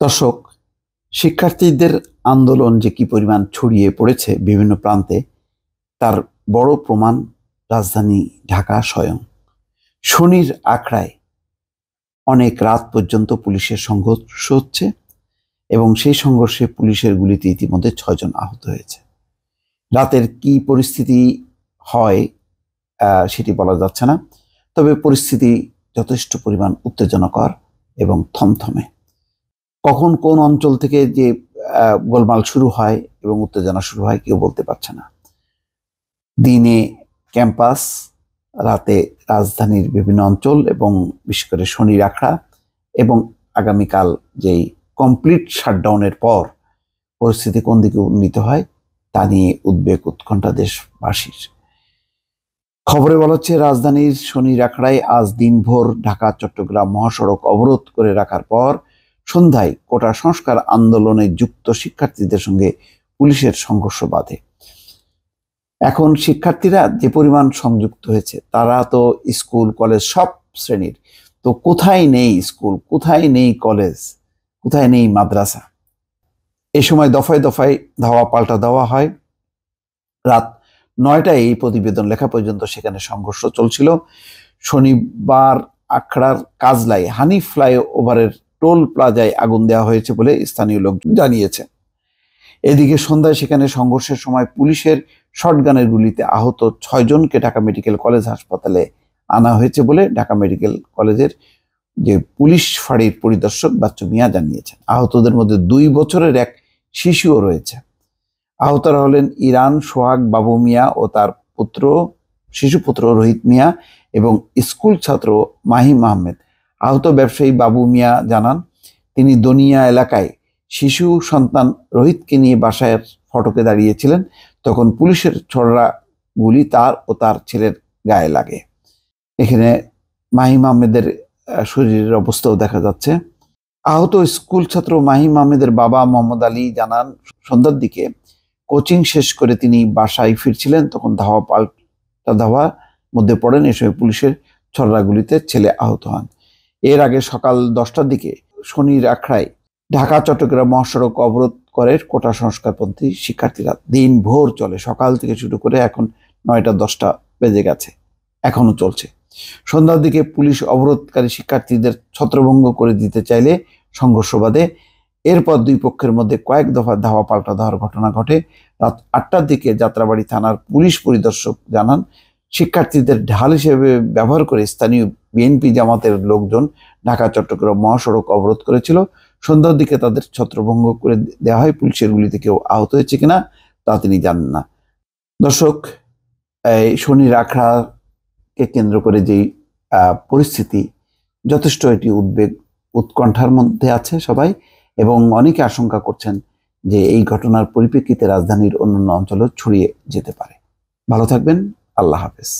দর্শক, শিক্ষার্থীদের আন্দোলন যে কি পরিমাণ ছড়িয়ে পড়েছে বিভিন্ন প্রান্তে তার বড় প্রমাণ রাজধানী ঢাকা স্বয়ং। শনির আখড়ায় অনেক রাত পর্যন্ত পুলিশের সংঘর্ষ হচ্ছে এবং সেই সংঘর্ষে পুলিশের গুলিতে ইতিমধ্যে ৬ জন আহত হয়েছে। রাতের কি পরিস্থিতি হয় সেটি বলা যাচ্ছে না, তবে পরিস্থিতি যথেষ্ট পরিমাণ উত্তেজনাকর এবং থমথমে। কখন কোন অঞ্চল থেকে যে গোলমাল শুরু হয় এবং উত্তেজনা শুরু হয় কেউ বলতে পারছে না। দিনে ক্যাম্পাস, রাতে রাজধানীর বিভিন্ন অঞ্চল এবং বিশেষ করে শনির আখড়া এবং আগামীকাল যেই কমপ্লিট শাটডাউনের পর পরিস্থিতি কোন দিকে উন্নীত হয় তা নিয়ে উদ্বেগ উৎকণ্ঠা দেশবাসীর। খবরে বলা হচ্ছে, রাজধানীর শনির আখড়ায় আজ দিনভর ঢাকা চট্টগ্রাম মহাসড়ক অবরোধ করে রাখার পর সন্ধ্যায় কোটা সংস্কার আন্দোলনে যুক্ত শিক্ষার্থীদের সঙ্গে পুলিশের সংঘর্ষ বাধে। এখন শিক্ষার্থীরা যে পরিমাণ সংযুক্ত হয়েছে তারা তো স্কুল কলেজ সব শ্রেণীর, তো কোথায় নেই স্কুল, কোথায় নেই কলেজ, কোথায় নেই মাদ্রাসা। এই সময় দফায় দফায় ধাওয়া পাল্টা দেওয়া হয়। রাত ৯টায় এই প্রতিবেদন লেখা পর্যন্ত সেখানে সংঘর্ষ চলছিল। শনিবার আখড়ার কাজলাই হানি ফ্লাইওভারের টোল প্লাজায় আগুন দেওয়া হয়েছে বলে স্থানীয় লোক জানিয়েছে। এদিকে সন্ধ্যায় সেখানে সংঘর্ষের সময় পুলিশের শটগানের গুলিতে আহত ৬ জনকে ঢাকা মেডিকেল কলেজ হাসপাতালে আনা হয়েছে বলে ঢাকা মেডিকেল কলেজের যে পুলিশ ফাঁড়ির পরিদর্শক বাচ্চু মিয়া জানিয়েছেন। আহতদের মধ্যে ২ বছরের এক শিশুও রয়েছে। আহতরা হলেন ইরান সোহাগ বাবু মিয়া ও তার শিশুপুত্র রোহিত মিয়া এবং স্কুল ছাত্র মাহিম আহমেদ। আহত ব্যবসায়ী বাবু মিয়া জানান, তিনি দনিয়া এলাকায় শিশু সন্তান রোহিতকে নিয়ে বাসায় ফটকে দাঁড়িয়েছিলেন। তখন পুলিশের ছোড়া গুলি তার ও তার ছেলের গায়ে লাগে। এখানে মাহিম আহমেদের শরীরের অবস্থাও দেখা যাচ্ছে। আহত স্কুল ছাত্র মাহিম আহমেদের বাবা মোহাম্মদ আলী জানান, সন্ধ্যার দিকে কোচিং শেষ করে তিনি বাসায় ফিরছিলেন, তখন ধাওয়ার মধ্যে পড়েন। এ সময় পুলিশের ছড়া গুলিতে ছেলে আহত হন। এর আগে সকাল 10টার দিকে শনির আখড়ায় ঢাকা চট্টগ্রাম মহাসড়ক অবরোধ করে কোটা সংস্কারপন্থী শিক্ষার্থীরা। দিন ভোর চলে, সকাল থেকে শুরু করে এখন ৯টা 10টা বেজে গেছে, এখনো চলছে। সন্ধ্যার দিকে পুলিশ অবরোধকারী শিক্ষার্থীদের ছত্রভঙ্গ করে দিতে চাইলে সংঘর্ষ বাধে। এরপর দুই পক্ষের মধ্যে কয়েক দফা ধাওয়া পাল্টা দেওয়ার ঘটনা ঘটে। রাত 8টার দিকে যাত্রাবাড়ি থানার পুলিশ পরিদর্শক জানান, শিক্ষার্থীদের ঢাল হিসেবে ব্যবহার করে স্থানীয় বিএনপি জামাতের লোকজন ঢাকা চট্টগ্রাম মহাসড়ক অবরোধ করেছিল। সন্ধ্যার দিকে তাদের ছত্রভঙ্গ করে দেওয়া হয়। পুলিশের গুলিতে কেউ আহত হয়েছে কিনা তা তিনি জানেন না। দর্শক, এই শনির আখড়াকে কেন্দ্র করে যেই পরিস্থিতি, যথেষ্ট এটি উদ্বেগ উৎকণ্ঠার মধ্যে আছে সবাই, এবং অনেকে আশঙ্কা করছেন যে এই ঘটনার পরিপ্রেক্ষিতে রাজধানীর অন্যান্য অঞ্চলেও ছড়িয়ে যেতে পারে। ভালো থাকবেন, আল্লাহ হাফেজ।